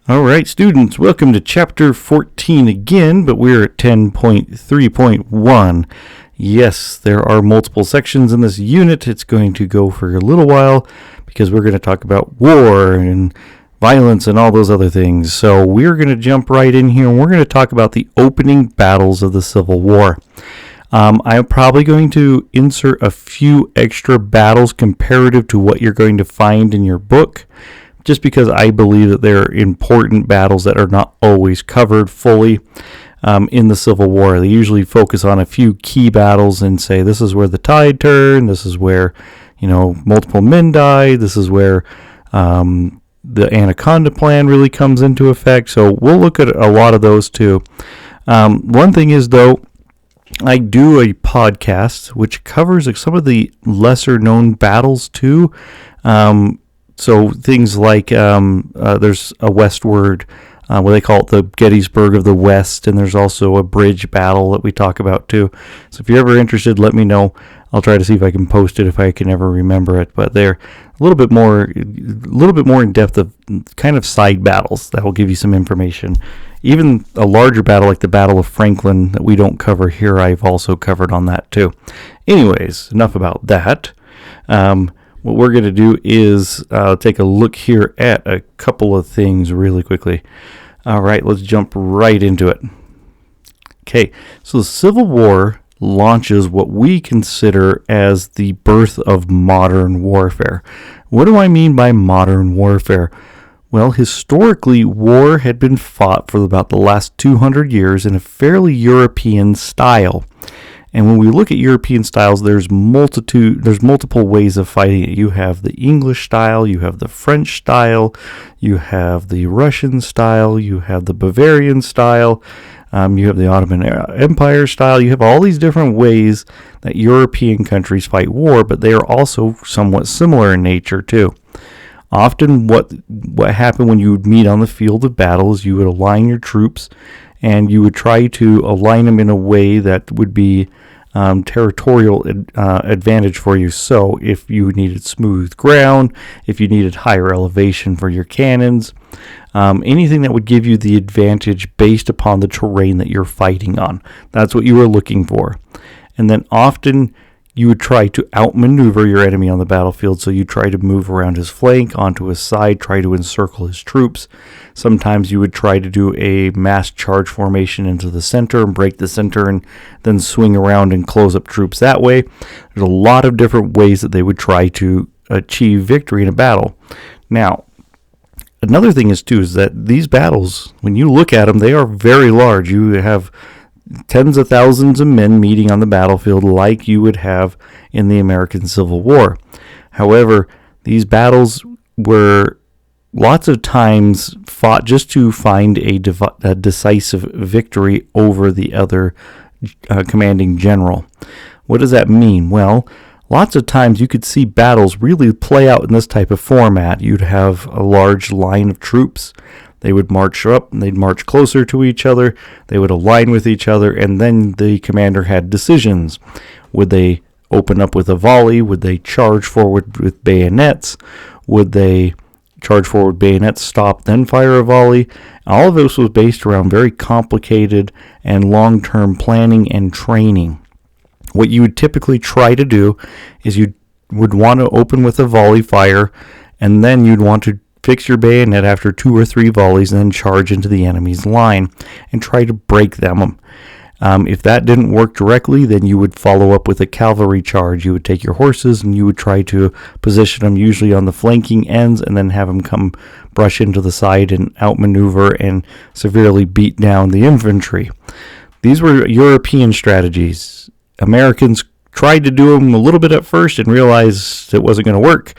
All right, students, welcome to Chapter 14 again, but we're at 10.3.1. Yes, there are multiple sections in this unit. It's going to go for a little while because we're going to talk about war and violence and all those other things. So we're going to jump right in here and we're going to talk about the opening battles of the Civil War. I'm probably going to insert a few extra battles comparative to what you're going to find in your book, just because I believe that there are important battles that are not always covered fully in the Civil War. They usually focus on a few key battles and say this is where the tide turned, this is where multiple men died, this is where the Anaconda Plan really comes into effect. So we'll look at a lot of those too. One thing is, though, I do a podcast which covers some of the lesser known battles too. So things like there's a westward, what they call it the Gettysburg of the West, and there's also a bridge battle that we talk about too. So if you're ever interested, let me know. I'll try to see if I can post it if I can ever remember it. But they're a little bit more in depth of kind of side battles that will give you some information. Even a larger battle like the Battle of Franklin that we don't cover here, I've also covered on that too. Anyways, enough about that. What we're going to do is take a look here at a couple of things really quickly. All right, let's jump right into it. Okay, so the Civil War launches what we consider as the birth of modern warfare. What do I mean by modern warfare? Well, historically, war had been fought for about the last 200 years in a fairly European style. And when we look at European styles, there's multiple ways of fighting it. You have the English style, you have the French style, you have the Russian style, you have the Bavarian style, you have the Ottoman Empire style. You have all these different ways that European countries fight war, but they are also somewhat similar in nature too. Often what happened when you would meet on the field of battle is you would align your troops and you would try to align them in a way that would be territorial advantage for you. So if you needed smooth ground, if you needed higher elevation for your cannons, anything that would give you the advantage based upon the terrain that you're fighting on, that's what you were looking for. And then often you would try to outmaneuver your enemy on the battlefield, so you try to move around his flank, onto his side, try to encircle his troops. Sometimes you would try to do a mass charge formation into the center and break the center and then swing around and close up troops that way. There's a lot of different ways that they would try to achieve victory in a battle. Now, another thing is that these battles, when you look at them, they are very large. You have tens of thousands of men meeting on the battlefield like you would have in the American Civil War. However, these battles were lots of times fought just to find a decisive victory over the other commanding general. What does that mean? Well, lots of times you could see battles really play out in this type of format. You'd have a large line of troops. They would march up, and they'd march closer to each other, they would align with each other, and then the commander had decisions. Would they open up with a volley? Would they charge forward with bayonets? Would they charge forward bayonets, stop, then fire a volley? All of this was based around very complicated and long-term planning and training. What you would typically try to do is you would want to open with a volley fire, and then you'd want to fix your bayonet after 2 or 3 volleys and then charge into the enemy's line and try to break them. If that didn't work directly, then you would follow up with a cavalry charge. You would take your horses and you would try to position them usually on the flanking ends and then have them come brush into the side and outmaneuver and severely beat down the infantry. These were European strategies. Americans tried to do them a little bit at first and realized it wasn't going to work,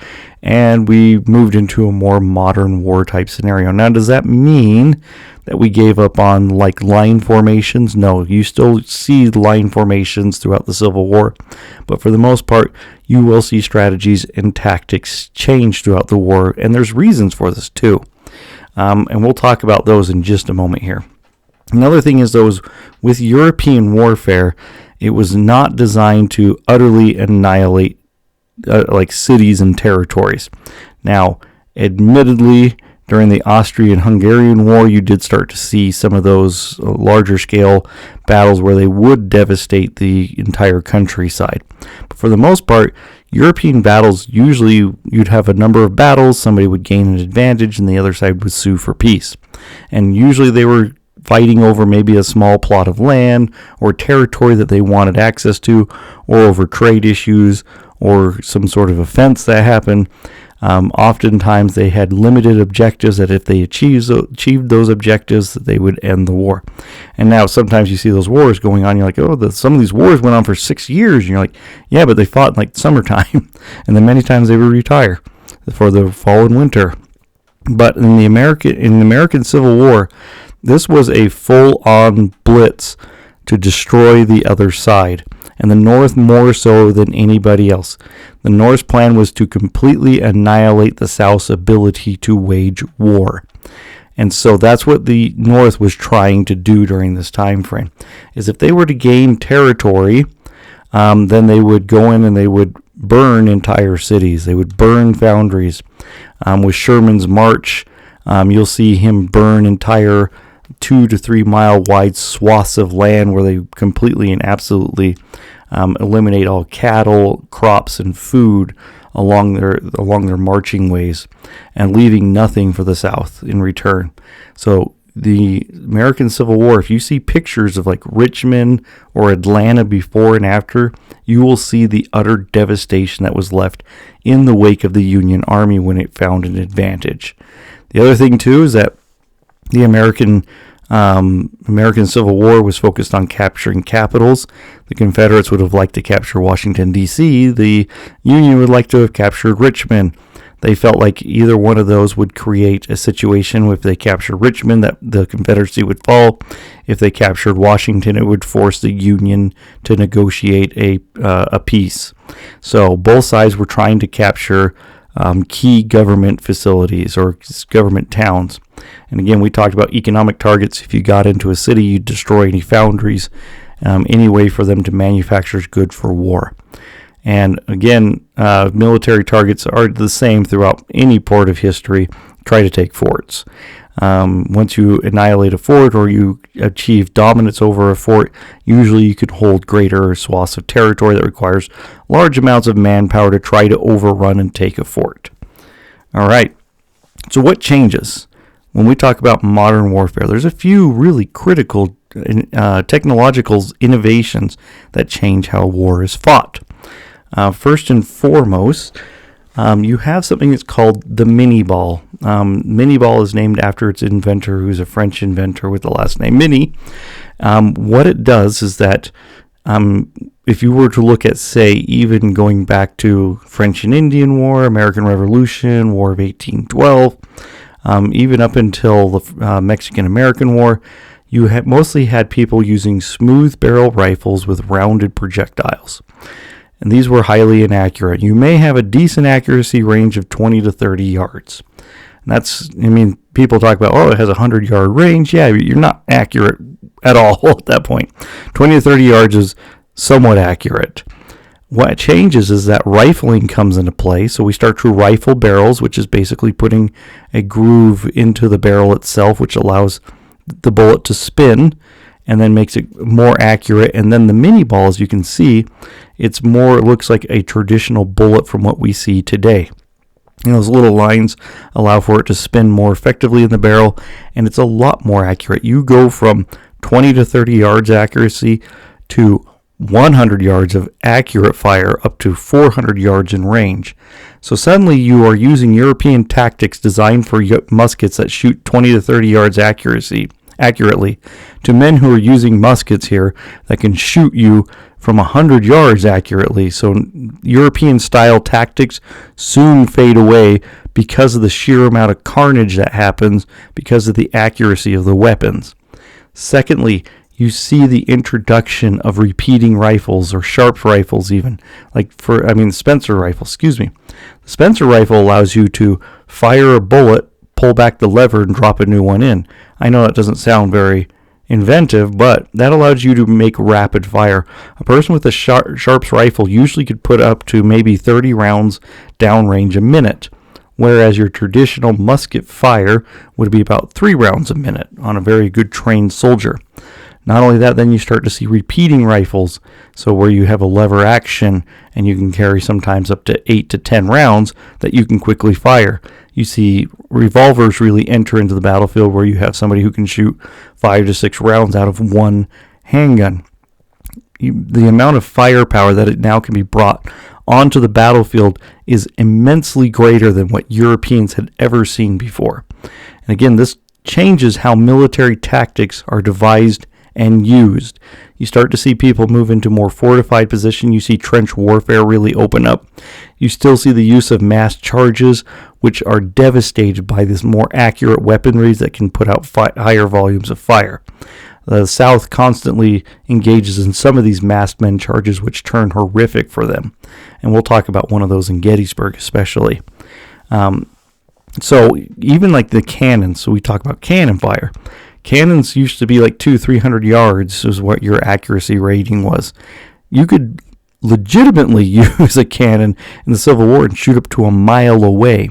and we moved into a more modern war type scenario. Now, does that mean that we gave up on like line formations? No, you still see line formations throughout the Civil War, but for the most part, you will see strategies and tactics change throughout the war, and there's reasons for this too. And we'll talk about those in just a moment here. Another thing is, though, is with European warfare, it was not designed to utterly annihilate like cities and territories. Now, admittedly, During the Austrian-Hungarian War, you did start to see some of those larger scale battles where they would devastate the entire countryside. But for the most part, European battles, usually you'd have a number of battles, somebody would gain an advantage, and the other side would sue for peace. And usually they were fighting over maybe a small plot of land or territory that they wanted access to, or over trade issues or some sort of offense that happened. Oftentimes they had limited objectives that if they achieved those objectives, that they would end the war. And now sometimes you see those wars going on, you're like, oh, some of these wars went on for 6 years. And you're like, yeah, but they fought in like summertime. And then many times they would retire for the fall and winter. But in the American Civil War, this was a full-on blitz to destroy the other side, and the North more so than anybody else. The North's plan was to completely annihilate the South's ability to wage war. And so that's what the North was trying to do during this time frame, is if they were to gain territory, then they would go in and they would burn entire cities. They would burn foundries. With Sherman's march, you'll see him burn entire 2 to 3 mile wide swaths of land where they completely and absolutely eliminate all cattle, crops, and food along their marching ways, and leaving nothing for the South in return. So the American Civil War, if you see pictures of like Richmond or Atlanta before and after, you will see the utter devastation that was left in the wake of the Union Army when it found an advantage. The other thing too is that the American Civil War was focused on capturing capitals. The Confederates would have liked to capture Washington, D.C. The Union would like to have captured Richmond. They felt like either one of those would create a situation if they captured Richmond that the Confederacy would fall. If they captured Washington, it would force the Union to negotiate a peace. So both sides were trying to capture key government facilities or government towns. And again, we talked about economic targets. If you got into a city, you'd destroy any foundries, any way for them to manufacture goods for war. And again, military targets are the same throughout any part of history. Try to take forts. Once you annihilate a fort or you achieve dominance over a fort, usually you can hold greater swaths of territory that requires large amounts of manpower to try to overrun and take a fort. All right. So what changes? When we talk about modern warfare, there's a few really critical technological innovations that change how war is fought. First and foremost, you have something that's called the mini ball. Mini ball is named after its inventor, who's a French inventor with the last name Mini. What it does is that if you were to look at, say, even going back to French and Indian War, American Revolution, War of 1812, even up until the Mexican-American War, you mostly had people using smooth barrel rifles with rounded projectiles. And these were highly inaccurate. You may have a decent accuracy range of 20 to 30 yards. And people talk about, it has a 100-yard range. Yeah, you're not accurate at all at that point. 20 to 30 yards is somewhat accurate. What changes is that rifling comes into play. So we start to rifle barrels, which is basically putting a groove into the barrel itself, which allows the bullet to spin and then makes it more accurate. And then the mini ball, as you can see, it looks like a traditional bullet from what we see today. Those little lines allow for it to spin more effectively in the barrel, and it's a lot more accurate. You go from 20 to 30 yards accuracy to 100 yards of accurate fire up to 400 yards in range. So suddenly you are using European tactics designed for muskets that shoot 20 to 30 yards accurately to men who are using muskets here that can shoot you from 100 yards accurately. So European style tactics soon fade away because of the sheer amount of carnage that happens because of the accuracy of the weapons. Secondly, you see the introduction of repeating rifles or Sharps rifles even. Spencer rifle, The Spencer rifle allows you to fire a bullet, pull back the lever, and drop a new one in. I know that doesn't sound very inventive, but that allows you to make rapid fire. A person with a Sharps rifle usually could put up to maybe 30 rounds downrange a minute. whereas your traditional musket fire would be about 3 rounds a minute on a very good trained soldier. Not only that, then you start to see repeating rifles, so where you have a lever action and you can carry sometimes up to 8 to 10 rounds that you can quickly fire. You see revolvers really enter into the battlefield where you have somebody who can shoot 5 to 6 rounds out of one handgun. The amount of firepower that it now can be brought onto the battlefield is immensely greater than what Europeans had ever seen before. And again, this changes how military tactics are devised and used. You start to see people move into more fortified position. You see trench warfare really open up. You still see the use of mass charges, which are devastated by this more accurate weaponry that can put out higher volumes of fire. The South constantly engages in some of these massed men charges, which turn horrific for them. And we'll talk about one of those in Gettysburg especially. So even like the cannons, so we talk about cannon fire. Cannons used to be like 200-300 yards is what your accuracy rating was. You could legitimately use a cannon in the Civil War and shoot up to a mile away.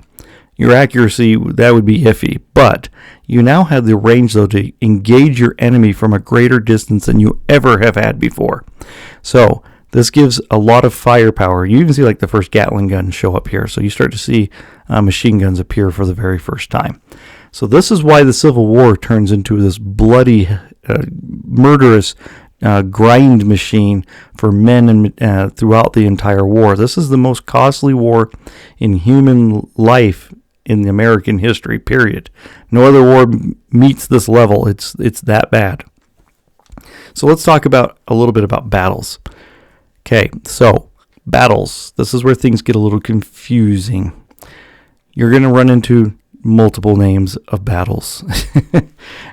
Your accuracy, that would be iffy, but you now have the range, though, to engage your enemy from a greater distance than you ever have had before. So this gives a lot of firepower. You even see like the first Gatling gun show up here, so you start to see machine guns appear for the very first time. So this is why the Civil War turns into this bloody, murderous grind machine for men and throughout the entire war. This is the most costly war in human life in the American history, period. No other war meets this level. It's that bad. So let's talk about a little bit about battles. Okay, so battles. This is where things get a little confusing. You're going to run into multiple names of battles.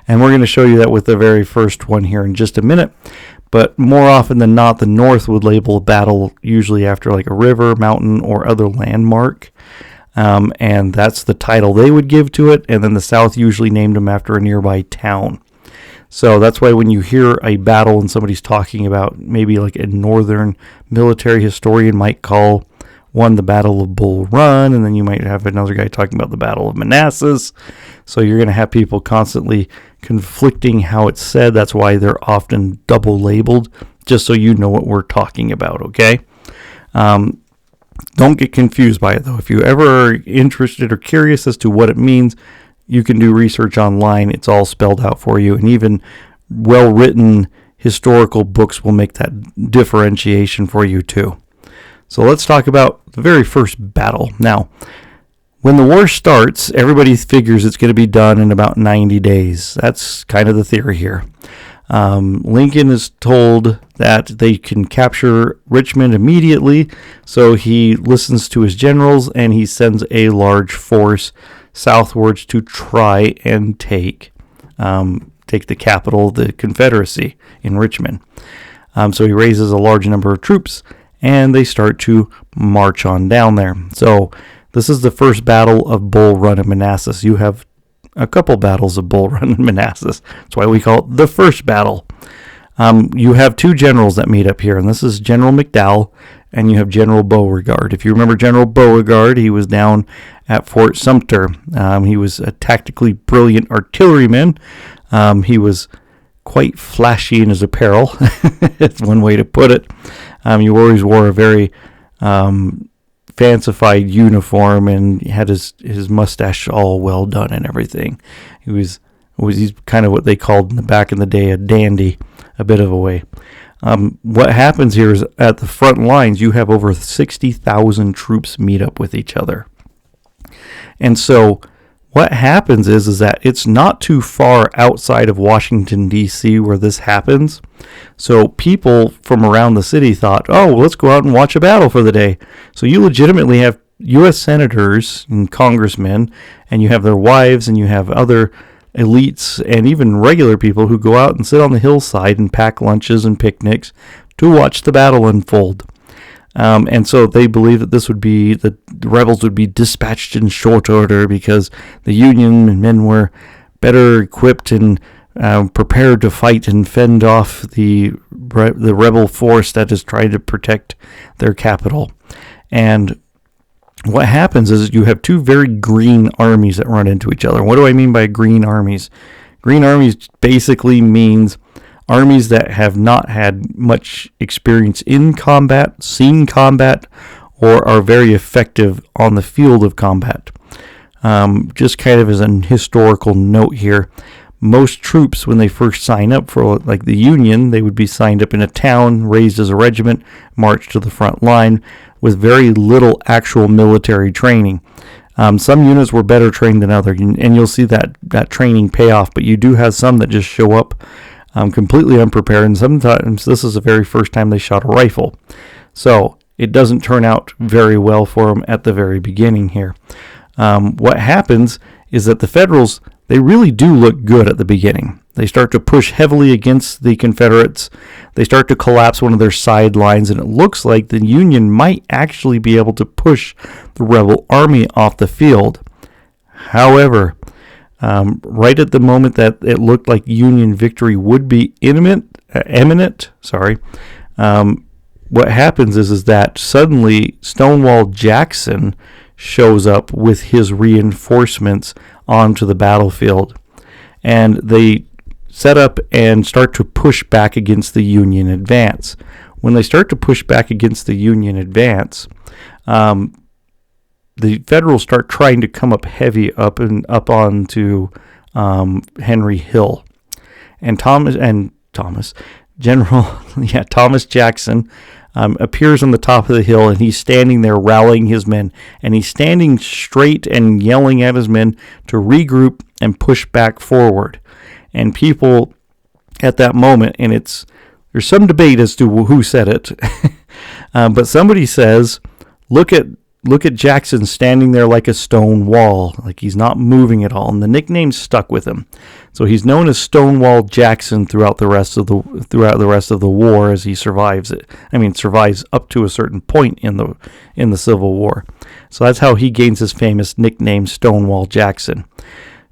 And we're going to show you that with the very first one here in just a minute. But more often than not, the North would label a battle usually after like a river, mountain, or other landmark. And that's the title they would give to it. And then the South usually named them after a nearby town. So that's why when you hear a battle and somebody's talking about, maybe like a Northern military historian might call one the Battle of Bull Run, and then you might have another guy talking about the Battle of Manassas. So you're going to have people constantly conflicting how it's said. That's why they're often double labeled, just so you know what we're talking about, okay? Don't get confused by it, though. If you ever are interested or curious as to what it means, you can do research online. It's all spelled out for you, and even well-written historical books will make that differentiation for you, too. So let's talk about the very first battle. Now, when the war starts, everybody figures it's going to be done in about 90 days. That's kind of the theory here. Lincoln is told that they can capture Richmond immediately, so he listens to his generals and he sends a large force southwards to try and take the capital of the Confederacy in Richmond. So he raises a large number of troops, and they start to march on down there. So this is the first battle of Bull Run and Manassas. You have a couple battles of Bull Run and Manassas. That's why we call it the first battle. You have two generals that meet up here, and this is General McDowell, and you have General Beauregard. If you remember General Beauregard, he was down at Fort Sumter. He was a tactically brilliant artilleryman. He was quite flashy in his apparel. That's one way to put it. He always wore a very fancified uniform and had his mustache all well done and everything. He's kind of what they called in the back in the day a dandy, a bit of a way. What happens here is at the front lines you have over 60,000 troops meet up with each other. And so what happens is that it's not too far outside of Washington, D.C. where this happens. So people from around the city thought, oh, well, let's go out and watch a battle for the day. So you legitimately have U.S. senators and congressmen, and you have their wives, and you have other elites, and even regular people who go out and sit on the hillside and pack lunches and picnics to watch the battle unfold. And so they believe that the rebels would be dispatched in short order because the Union men were better equipped and prepared to fight and fend off the rebel force that is trying to protect their capital. And what happens is you have two very green armies that run into each other. What do I mean by green armies? Green armies basically means armies that have not had much experience in combat, seen combat, or are very effective on the field of combat. Just kind of as an historical note here, most troops, when they first sign up for like the Union, they would be signed up in a town, raised as a regiment, marched to the front line with very little actual military training. Some units were better trained than others, and you'll see that training pay off, but you do have some that just show up completely unprepared, and sometimes this is the very first time they shot a rifle. So it doesn't turn out very well for them at the very beginning here. What happens is that the Federals, they really do look good at the beginning. They start to push heavily against the Confederates. They start to collapse one of their side lines, and it looks like the Union might actually be able to push the rebel army off the field. However, right at the moment that it looked like Union victory would be imminent, what happens is that suddenly Stonewall Jackson shows up with his reinforcements onto the battlefield, and they set up and start to push back against the Union advance. When they start to push back against the Union advance, the Federals start trying to come up heavy up onto Henry Hill, and Thomas Jackson appears on the top of the hill, and he's standing there rallying his men, and he's standing straight and yelling at his men to regroup and push back forward. And people at that moment, and there's some debate as to who said it, but somebody says, look at Jackson standing there like a stone wall, like he's not moving at all, and the nickname stuck with him. So he's known as Stonewall Jackson throughout the rest of the war as he survives it. Survives up to a certain point in the Civil War. So that's how he gains his famous nickname, Stonewall Jackson.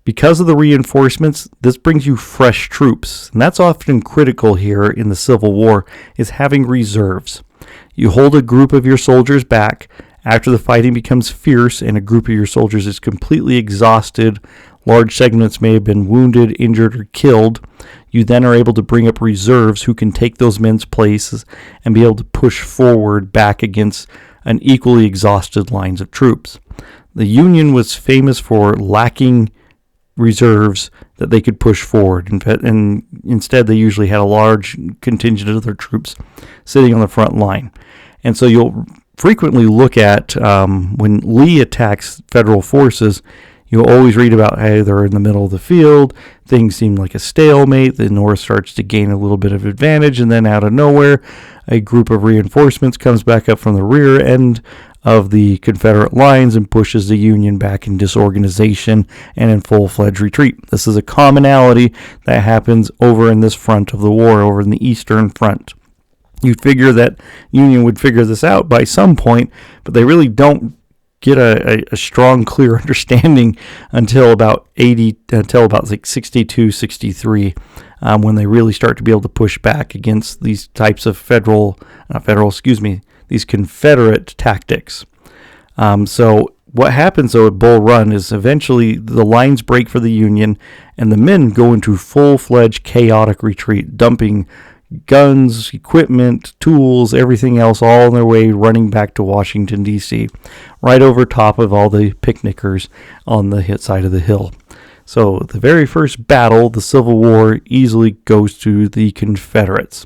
Because of the reinforcements, this brings you fresh troops, and that's often critical here in the Civil War, is having reserves. You hold a group of your soldiers back after the fighting becomes fierce and a group of your soldiers is completely exhausted. Large segments may have been wounded, injured, or killed. You then are able to bring up reserves who can take those men's places and be able to push forward back against an equally exhausted lines of troops. The Union was famous for lacking reserves that they could push forward, and instead they usually had a large contingent of their troops sitting on the front line. And so you'll frequently look at when Lee attacks Federal forces, you'll always read about, hey, they're in the middle of the field, things seem like a stalemate, the North starts to gain a little bit of advantage, and then out of nowhere, a group of reinforcements comes back up from the rear end of the Confederate lines and pushes the Union back in disorganization and in full-fledged retreat. This is a commonality that happens over in this front of the war, over in the Eastern Front. You'd figure that Union would figure this out by some point, but they really don't get a strong, clear understanding until about 62, 63, when they really start to be able to push back against these types of these Confederate tactics. So what happens though at Bull Run is eventually the lines break for the Union, and the men go into full-fledged chaotic retreat, dumping guns, equipment, tools, everything else all on their way, running back to Washington, D.C., right over top of all the picnickers on the side of the hill. So the very first battle, the Civil War, easily goes to the Confederates.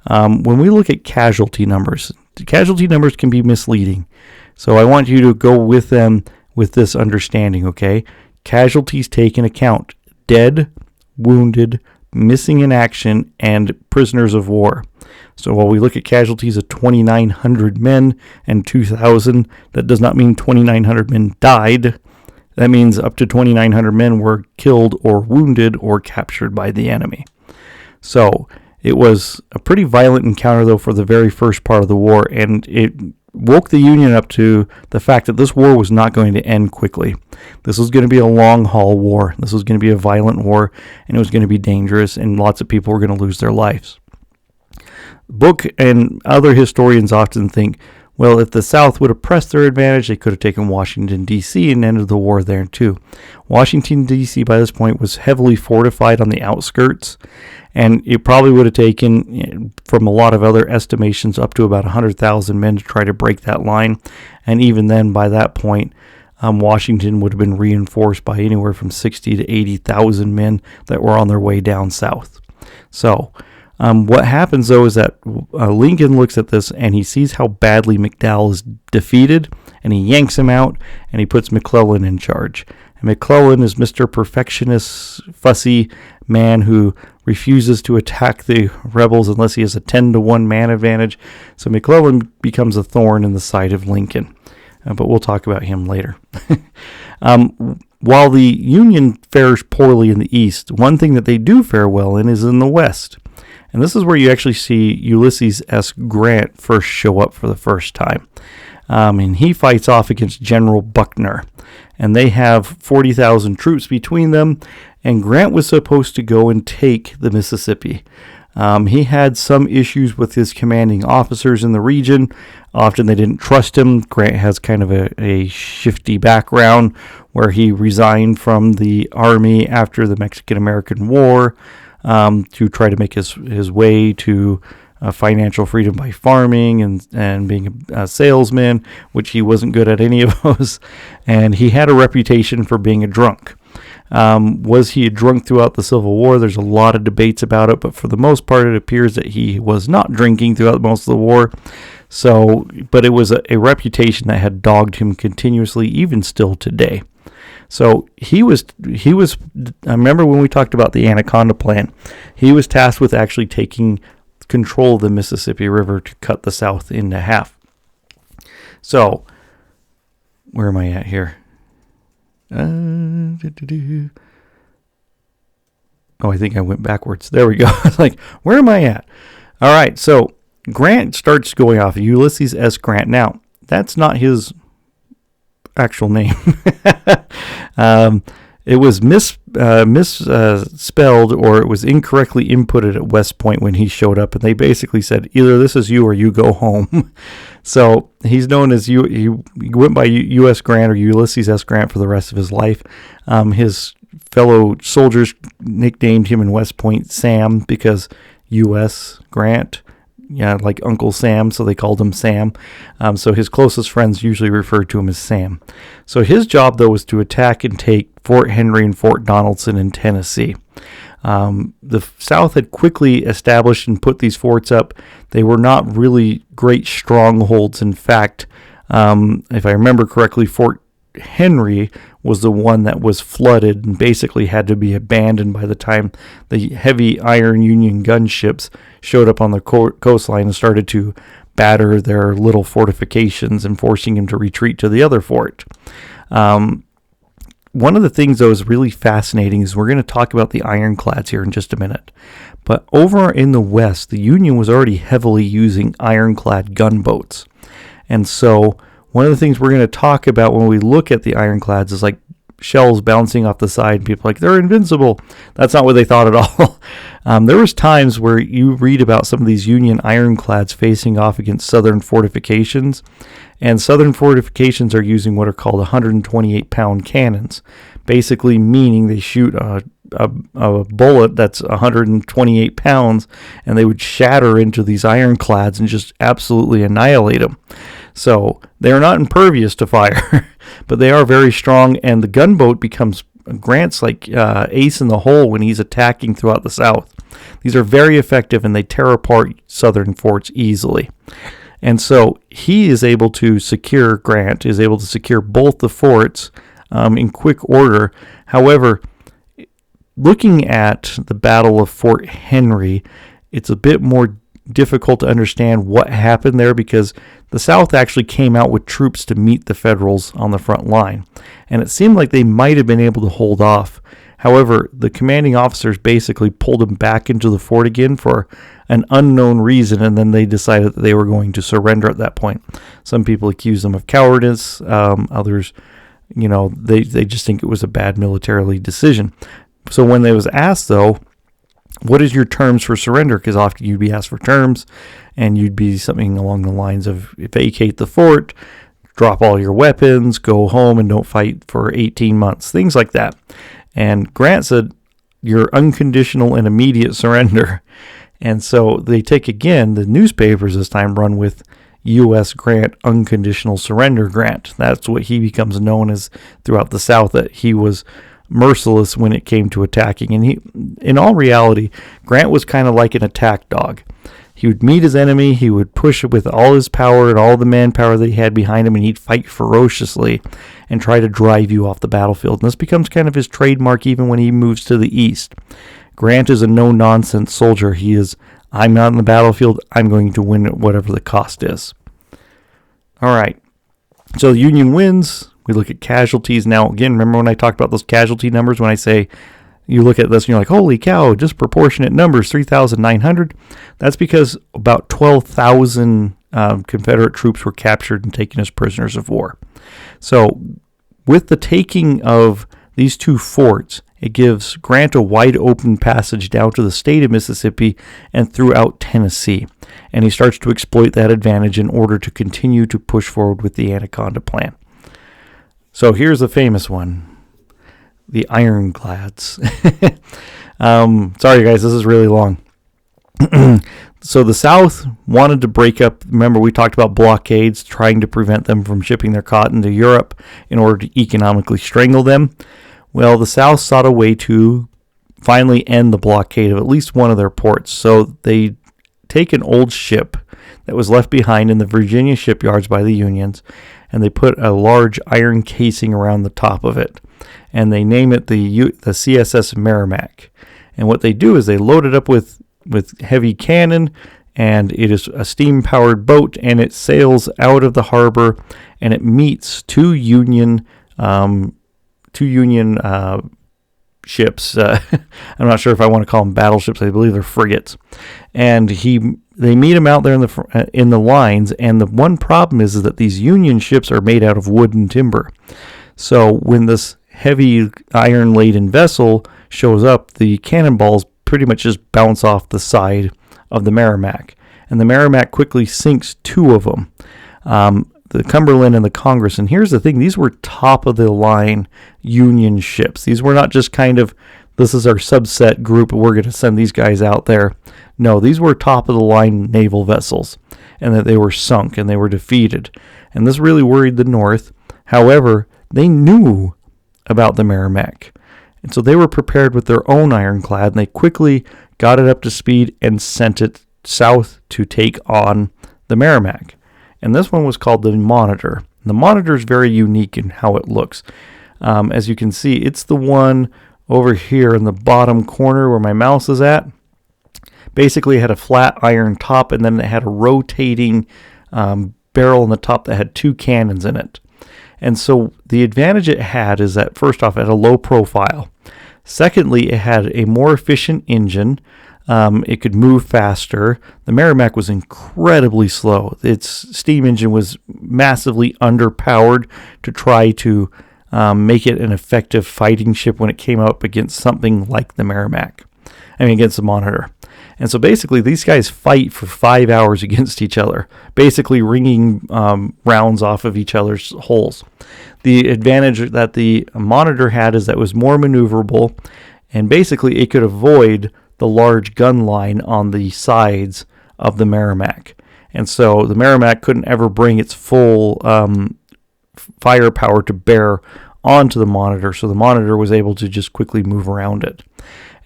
When we look at casualty numbers, the casualty numbers can be misleading. So I want you to go with them with this understanding, okay? Casualties take into account dead, wounded, missing in action, and prisoners of war. So while we look at casualties of 2,900 men and 2,000, that does not mean 2,900 men died. That means up to 2,900 men were killed or wounded or captured by the enemy. So it was a pretty violent encounter, though, for the very first part of the war, and it woke the Union up to the fact that this war was not going to end quickly. This was going to be a long-haul war. This was going to be a violent war, and it was going to be dangerous, and lots of people were going to lose their lives. The book and other historians often think, Well, if the South would have pressed their advantage, they could have taken Washington, D.C. and ended the war there too. Washington, D.C. by this point was heavily fortified on the outskirts, and it probably would have taken, from a lot of other estimations, up to about 100,000 men to try to break that line. And even then, by that point, Washington would have been reinforced by anywhere from 60 to 80,000 men that were on their way down south. So what happens, though, is that Lincoln looks at this and he sees how badly McDowell is defeated, and he yanks him out and he puts McClellan in charge. And McClellan is Mr. Perfectionist, fussy man who refuses to attack the rebels unless he has a 10-to-1 man advantage. So McClellan becomes a thorn in the side of Lincoln. But we'll talk about him later. While the Union fares poorly in the East, one thing that they do fare well in is in the West. And this is where you actually see Ulysses S. Grant first show up for the first time. And he fights off against General Buckner. And they have 40,000 troops between them. And Grant was supposed to go and take the Mississippi. He had some issues with his commanding officers in the region. Often they didn't trust him. Grant has kind of a shifty background where he resigned from the army after the Mexican-American War to try to make his way to financial freedom by farming and being a salesman, which he wasn't good at any of those. And he had a reputation for being a drunk. Was he a drunk throughout the Civil War? There's a lot of debates about it, but for the most part, it appears that he was not drinking throughout most of the war. So, but it was a reputation that had dogged him continuously, even still today. So he was. I remember when we talked about the Anaconda Plan, he was tasked with actually taking control of the Mississippi River to cut the South into half. So, where am I at here? Oh, I think I went backwards. There we go. Like, where am I at? All right, so Grant starts going off. Ulysses S. Grant. Now, that's not his actual name. It was misspelled, or it was incorrectly inputted at West Point when he showed up, and they basically said, either this is you or you go home. So he's known as he went by U.S. Grant or Ulysses S. Grant for the rest of his life. His fellow soldiers nicknamed him in West Point Sam because U.S. Grant, like Uncle Sam, so they called him Sam. So his closest friends usually referred to him as Sam. So his job, though, was to attack and take Fort Henry and Fort Donelson in Tennessee. The South had quickly established and put these forts up. They were not really great strongholds. In fact, if I remember correctly, Fort Henry was the one that was flooded and basically had to be abandoned by the time the heavy iron Union gunships showed up on the coastline and started to batter their little fortifications and forcing him to retreat to the other fort. One of the things, though, is really fascinating is we're going to talk about the ironclads here in just a minute. But over in the West, the Union was already heavily using ironclad gunboats. And so one of the things we're going to talk about when we look at the ironclads is like shells bouncing off the side, and people are like, they're invincible. That's not what they thought at all. There was times where you read about some of these Union ironclads facing off against Southern fortifications, and Southern fortifications are using what are called 128-pound cannons, basically meaning they shoot a bullet that's 128 pounds, and they would shatter into these ironclads and just absolutely annihilate them. So they're not impervious to fire, but they are very strong, and the gunboat becomes Grant's like ace in the hole when he's attacking throughout the South. These are very effective, and they tear apart Southern forts easily. And so he is able to secure, Grant is able to secure both the forts in quick order. However, looking at the Battle of Fort Henry, it's a bit more difficult to understand what happened there because the South actually came out with troops to meet the Federals on the front line. And it seemed like they might have been able to hold off. However, the commanding officers basically pulled them back into the fort again for an unknown reason, and then they decided that they were going to surrender at that point. Some people accuse them of cowardice. Others, they just think it was a bad militarily decision. So when they was asked, though, what is your terms for surrender? Because often you'd be asked for terms, and you'd be something along the lines of vacate the fort, drop all your weapons, go home and don't fight for 18 months, things like that. And Grant said, your unconditional and immediate surrender. And so they take, again, the newspapers this time run with U.S. Grant unconditional surrender grant. That's what he becomes known as throughout the South, that he was merciless when it came to attacking. And he, in all reality, Grant was kind of like an attack dog. He would meet his enemy, he would push with all his power and all the manpower that he had behind him, and he'd fight ferociously and try to drive you off the battlefield. And this becomes kind of his trademark even when he moves to the east. Grant is a no-nonsense soldier. He is, I'm not on the battlefield, I'm going to win at whatever the cost is. All right, so the Union wins. We look at casualties. Now, again, remember when I talked about those casualty numbers, when I say, you look at this and you're like, holy cow, disproportionate numbers, 3,900. That's because about 12,000 Confederate troops were captured and taken as prisoners of war. So with the taking of these two forts, it gives Grant a wide open passage down to the state of Mississippi and throughout Tennessee. And he starts to exploit that advantage in order to continue to push forward with the Anaconda Plan. So here's the famous one. The ironclads. Sorry, guys, this is really long. So the South wanted to break up. Remember, we talked about blockades, trying to prevent them from shipping their cotton to Europe in order to economically strangle them. Well, the South sought a way to finally end the blockade of at least one of their ports. So they take an old ship that was left behind in the Virginia shipyards by the Unions, and they put a large iron casing around the top of it. And they name it the CSS Merrimack. And what they do is they load it up with heavy cannon, and it is a steam-powered boat, and it sails out of the harbor, and it meets two Union ships. I'm not sure if I want to call them battleships. I believe they're frigates. And they meet him out there in the lines. And the one problem is that these Union ships are made out of wood and timber. So when this heavy iron-laden vessel shows up, the cannonballs pretty much just bounce off the side of the Merrimack. And the Merrimack quickly sinks two of them, the Cumberland and the Congress. And here's the thing, these were top-of-the-line Union ships. These were not just kind of, this is our subset group, we're going to send these guys out there. No, these were top-of-the-line naval vessels, and that they were sunk and they were defeated. And this really worried the North. However, they knew about the Merrimack. And so they were prepared with their own ironclad, and they quickly got it up to speed and sent it south to take on the Merrimack. And this one was called the Monitor. The Monitor is very unique in how it looks. As you can see, it's the one over here in the bottom corner where my mouse is at. Basically, it had a flat iron top, and then it had a rotating barrel on the top that had two cannons in it. And so the advantage it had is that, first off, it had a low profile. Secondly, it had a more efficient engine. It could move faster. The Merrimack was incredibly slow. Its steam engine was massively underpowered to try to make it an effective fighting ship when it came up against something like the Merrimack. Against the Monitor. And so basically, these guys fight for 5 hours against each other, basically wringing rounds off of each other's hulls. The advantage that the Monitor had is that it was more maneuverable, and basically it could avoid the large gun line on the sides of the Merrimack. And so the Merrimack couldn't ever bring its full firepower to bear onto the Monitor, so the Monitor was able to just quickly move around it.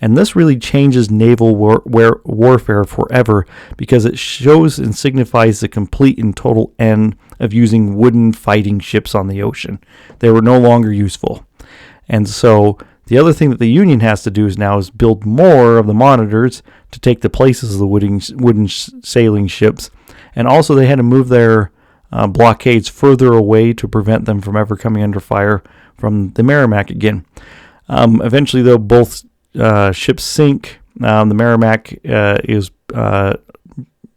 And this really changes naval warfare forever, because it shows and signifies the complete and total end of using wooden fighting ships on the ocean. They were no longer useful. And so the other thing that the Union has to do is build more of the Monitors to take the places of the wooden sailing ships. And also they had to move their blockades further away to prevent them from ever coming under fire from the Merrimack again. Eventually, though, both ships sink. The Merrimack is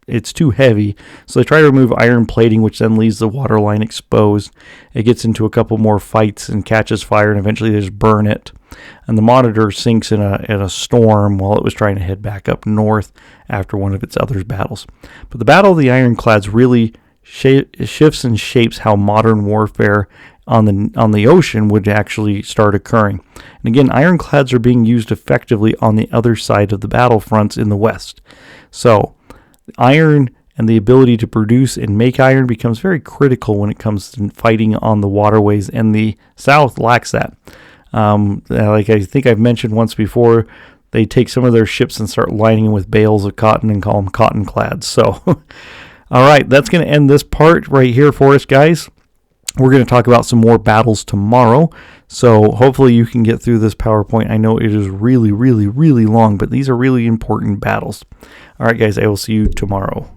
it's too heavy. So they try to remove iron plating, which then leaves the water line exposed. It gets into a couple more fights and catches fire, and eventually they just burn it. And the Monitor sinks in a storm while it was trying to head back up north after one of its other battles. But the Battle of the Ironclads really shifts and shapes how modern warfare on the ocean would actually start occurring. And again, ironclads are being used effectively on the other side of the battlefronts in the west. So iron and the ability to produce and make iron becomes very critical when it comes to fighting on the waterways, and the South lacks that. Like I think I've mentioned once before, they take some of their ships and start lining them with bales of cotton and call them cottonclads. So, all right, that's going to end this part right here for us, guys. We're going to talk about some more battles tomorrow, so hopefully you can get through this PowerPoint. I know it is really, really, really long, but these are really important battles. All right, guys, I will see you tomorrow.